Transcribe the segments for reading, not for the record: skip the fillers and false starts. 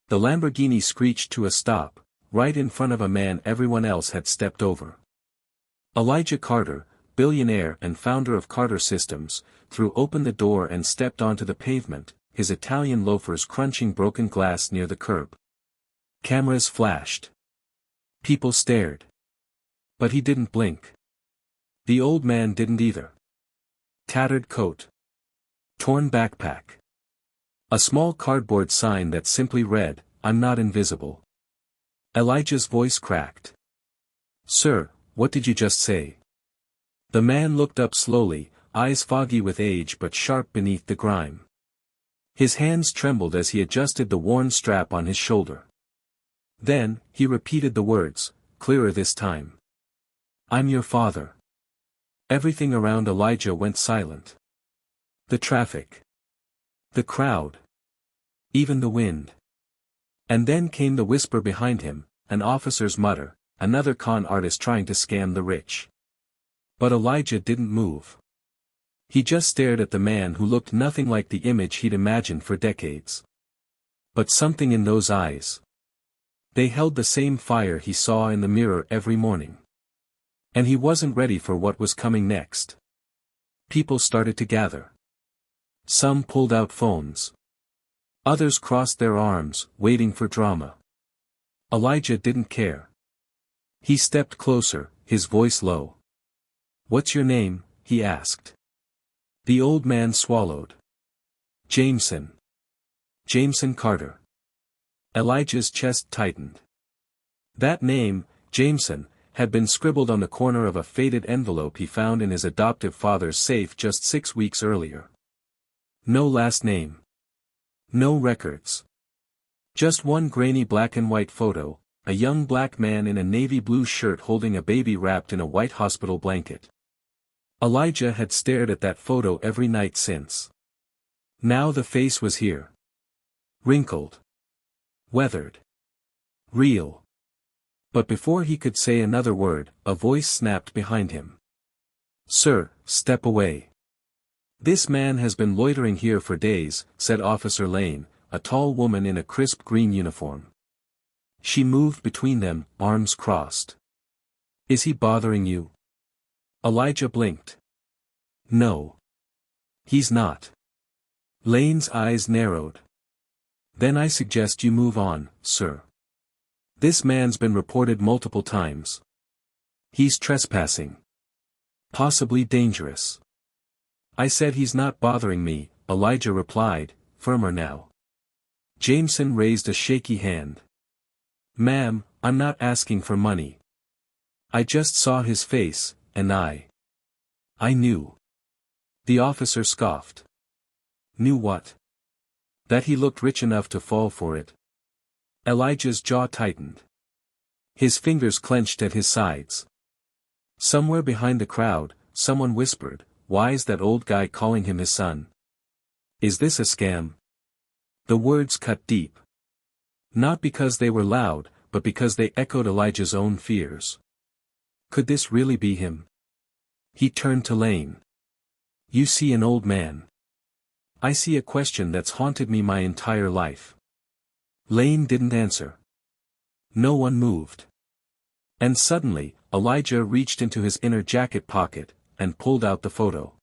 The Lamborghini screeched to a stop, right in front of a man everyone else had stepped over. Elijah Carter, billionaire and founder of Carter Systems, threw open the door and stepped onto the pavement, his Italian loafers crunching broken glass near the curb. Cameras flashed. People stared. But he didn't blink. The old man didn't either. Tattered coat. Torn backpack. A small cardboard sign that simply read, "I'm not invisible." Elijah's voice cracked. "Sir, what did you just say?" The man looked up slowly, eyes foggy with age but sharp beneath the grime. His hands trembled as he adjusted the worn strap on his shoulder. Then, he repeated the words, clearer this time. "I'm your father." Everything around Elijah went silent. The traffic. The crowd. Even the wind. And then came the whisper behind him, an officer's mutter, another con artist trying to scam the rich. But Elijah didn't move. He just stared at the man who looked nothing like the image he'd imagined for decades. But something in those eyes. They held the same fire he saw in the mirror every morning. And he wasn't ready for what was coming next. People started to gather. Some pulled out phones. Others crossed their arms, waiting for drama. Elijah didn't care. He stepped closer, his voice low. "What's your name?" he asked. The old man swallowed. "Jameson. Jameson Carter." Elijah's chest tightened. That name, Jameson, had been scribbled on the corner of a faded envelope he found in his adoptive father's safe just 6 weeks earlier. No last name. No records. Just one grainy black and white photo, a young black man in a navy blue shirt holding a baby wrapped in a white hospital blanket. Elijah had stared at that photo every night since. Now the face was here. Wrinkled. Weathered. Real. But before he could say another word, a voice snapped behind him. "Sir, step away. This man has been loitering here for days," said Officer Lane, a tall woman in a crisp green uniform. She moved between them, arms crossed. "Is he bothering you?" Elijah blinked. "No. He's not." Lane's eyes narrowed. "Then I suggest you move on, sir. This man's been reported multiple times. He's trespassing. Possibly dangerous." "I said he's not bothering me," Elijah replied, firmer now. Jameson raised a shaky hand. "Ma'am, I'm not asking for money. I just saw his face, and I knew." The officer scoffed. "Knew what?" "That he looked rich enough to fall for it." Elijah's jaw tightened. His fingers clenched at his sides. Somewhere behind the crowd, someone whispered, "Why's that old guy calling him his son? Is this a scam?" The words cut deep. Not because they were loud, but because they echoed Elijah's own fears. Could this really be him? He turned to Lane. "You see an old man. I see a question that's haunted me my entire life." Lane didn't answer. No one moved. And suddenly, Elijah reached into his inner jacket pocket, and pulled out the photo.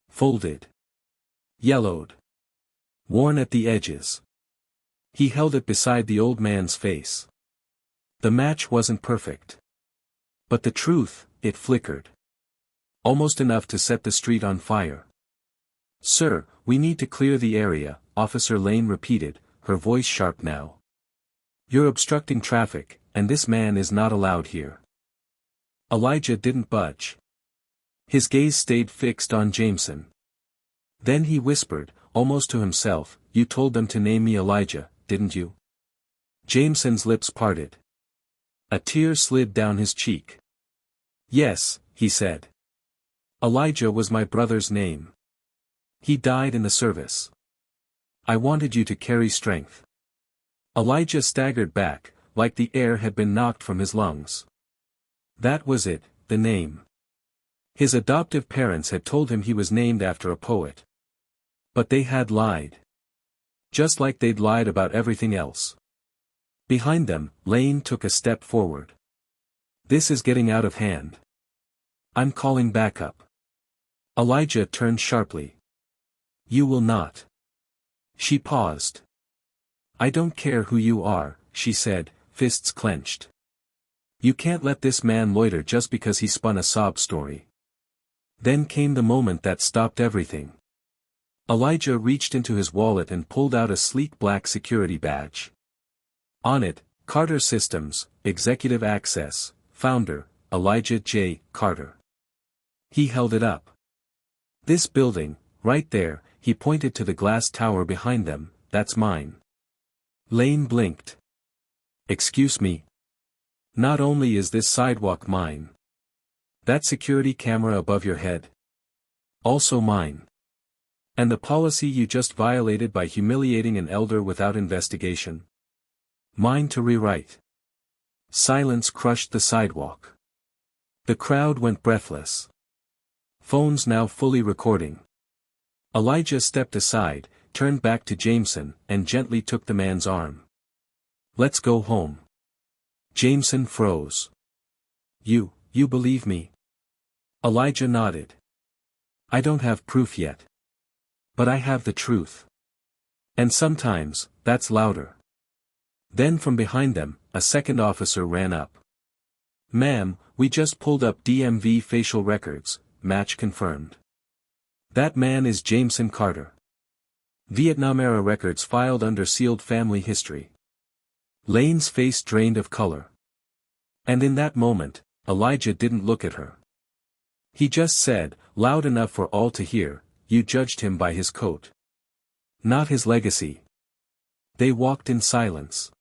Folded. Yellowed. Worn at the edges. He held it beside the old man's face. The match wasn't perfect. But the truth, it flickered. Almost enough to set the street on fire. "Sir, we need to clear the area," Officer Lane repeated, her voice sharp now. "You're obstructing traffic, and this man is not allowed here." Elijah didn't budge. His gaze stayed fixed on Jameson. Then he whispered, almost to himself, "You told them to name me Elijah, didn't you?" Jameson's lips parted. A tear slid down his cheek. "Yes," he said. "Elijah was my brother's name. He died in the service. I wanted you to carry strength." Elijah staggered back, like the air had been knocked from his lungs. That was it, the name. His adoptive parents had told him he was named after a poet. But they had lied. Just like they'd lied about everything else. Behind them, Lane took a step forward. This is getting out of hand. I'm calling backup. Elijah turned sharply. You will not. She paused. I don't care who you are, she said, fists clenched. You can't let this man loiter just because he spun a sob story. Then came the moment that stopped everything. Elijah reached into his wallet and pulled out a sleek black security badge. On it, Carter Systems, Executive Access, Founder, Elijah J. Carter. He held it up. This building, right there, he pointed to the glass tower behind them, that's mine. Lane blinked. Excuse me. Not only is this sidewalk mine. That security camera above your head. Also mine. And the policy you just violated by humiliating an elder without investigation. Mine to rewrite. Silence crushed the sidewalk. The crowd went breathless. Phones now fully recording. Elijah stepped aside, turned back to Jameson, and gently took the man's arm. Let's go home. Jameson froze. You believe me? Elijah nodded. I don't have proof yet. But I have the truth. And sometimes, that's louder. Then from behind them, a second officer ran up. Ma'am, we just pulled up DMV facial records, match confirmed. That man is Jameson Carter. Vietnam-era records filed under sealed family history. Lane's face drained of color. And in that moment, Elijah didn't look at her. He just said, loud enough for all to hear, you judged him by his coat. Not his legacy. They walked in silence.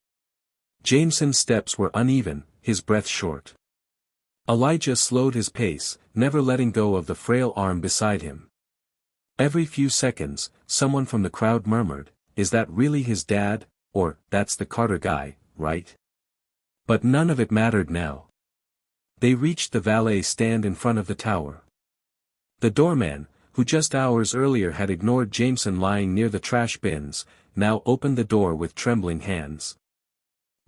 Jameson's steps were uneven, his breath short. Elijah slowed his pace, never letting go of the frail arm beside him. Every few seconds, someone from the crowd murmured, is that really his dad, or, that's the Carter guy, right? But none of it mattered now. They reached the valet stand in front of the tower. The doorman, who just hours earlier had ignored Jameson lying near the trash bins, now opened the door with trembling hands.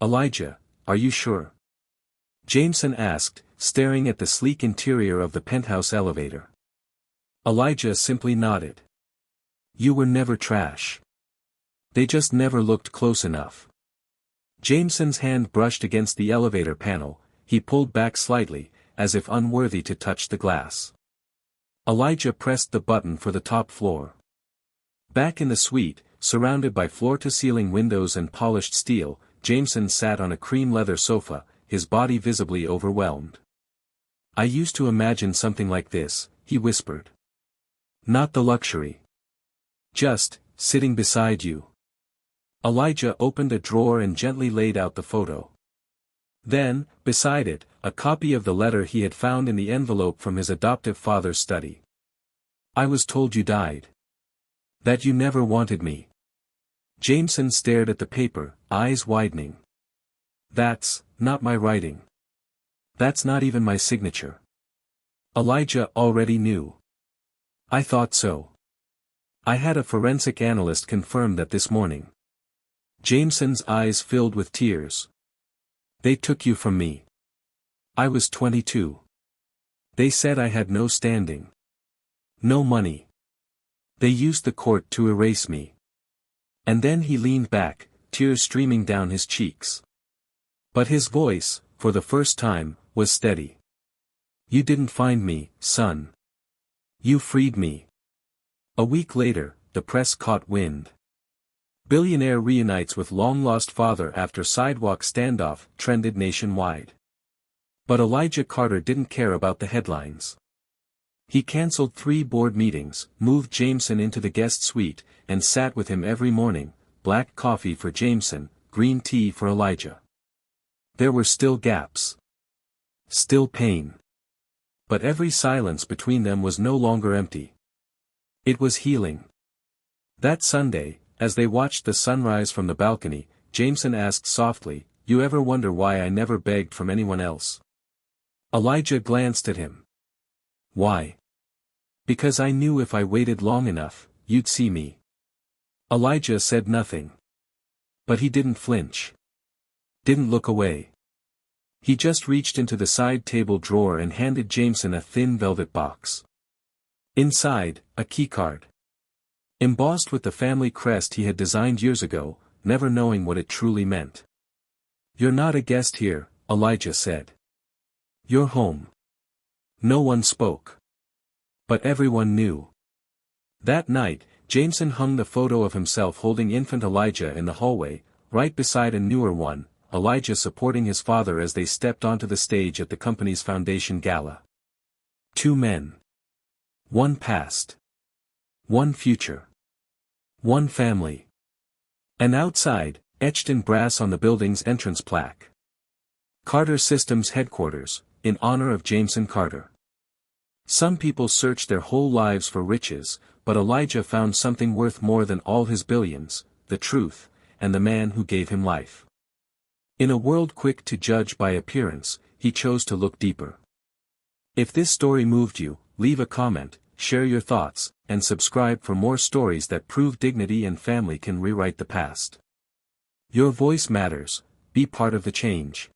Elijah, are you sure? Jameson asked, staring at the sleek interior of the penthouse elevator. Elijah simply nodded. You were never trash. They just never looked close enough. Jameson's hand brushed against the elevator panel, he pulled back slightly, as if unworthy to touch the glass. Elijah pressed the button for the top floor. Back in the suite, surrounded by floor-to-ceiling windows and polished steel, Jameson sat on a cream leather sofa, his body visibly overwhelmed. I used to imagine something like this, he whispered. Not the luxury. Just, sitting beside you. Elijah opened a drawer and gently laid out the photo. Then, beside it, a copy of the letter he had found in the envelope from his adoptive father's study. I was told you died. That you never wanted me. Jameson stared at the paper, eyes widening. That's not my writing. That's not even my signature. Elijah already knew. I thought so. I had a forensic analyst confirm that this morning. Jameson's eyes filled with tears. They took you from me. I was 22. They said I had no standing. No money. They used the court to erase me. And then he leaned back, tears streaming down his cheeks. But his voice, for the first time, was steady. You didn't find me, son. You freed me. A week later, the press caught wind. Billionaire reunites with long-lost father after sidewalk standoff trended nationwide. But Elijah Carter didn't care about the headlines. He cancelled 3 board meetings, moved Jameson into the guest suite, and sat with him every morning, black coffee for Jameson, green tea for Elijah. There were still gaps. Still pain. But every silence between them was no longer empty. It was healing. That Sunday, as they watched the sunrise from the balcony, Jameson asked softly, you ever wonder why I never begged from anyone else? Elijah glanced at him. Why? Because I knew if I waited long enough, you'd see me. Elijah said nothing. But he didn't flinch. didn't look away. He just reached into the side table drawer and handed Jameson a thin velvet box. Inside, a keycard. Embossed with the family crest he had designed years ago, never knowing what it truly meant. "You're not a guest here," Elijah said. "You're home." No one spoke. But everyone knew. That night, Jameson hung the photo of himself holding infant Elijah in the hallway, right beside a newer one, Elijah supporting his father as they stepped onto the stage at the company's foundation gala. Two men. One past. One future. One family. And outside, etched in brass on the building's entrance plaque. Carter Systems Headquarters, in honor of Jameson Carter. Some people searched their whole lives for riches, but Elijah found something worth more than all his billions, the truth, and the man who gave him life. In a world quick to judge by appearance, he chose to look deeper. If this story moved you, leave a comment, share your thoughts, and subscribe for more stories that prove dignity and family can rewrite the past. Your voice matters, be part of the change.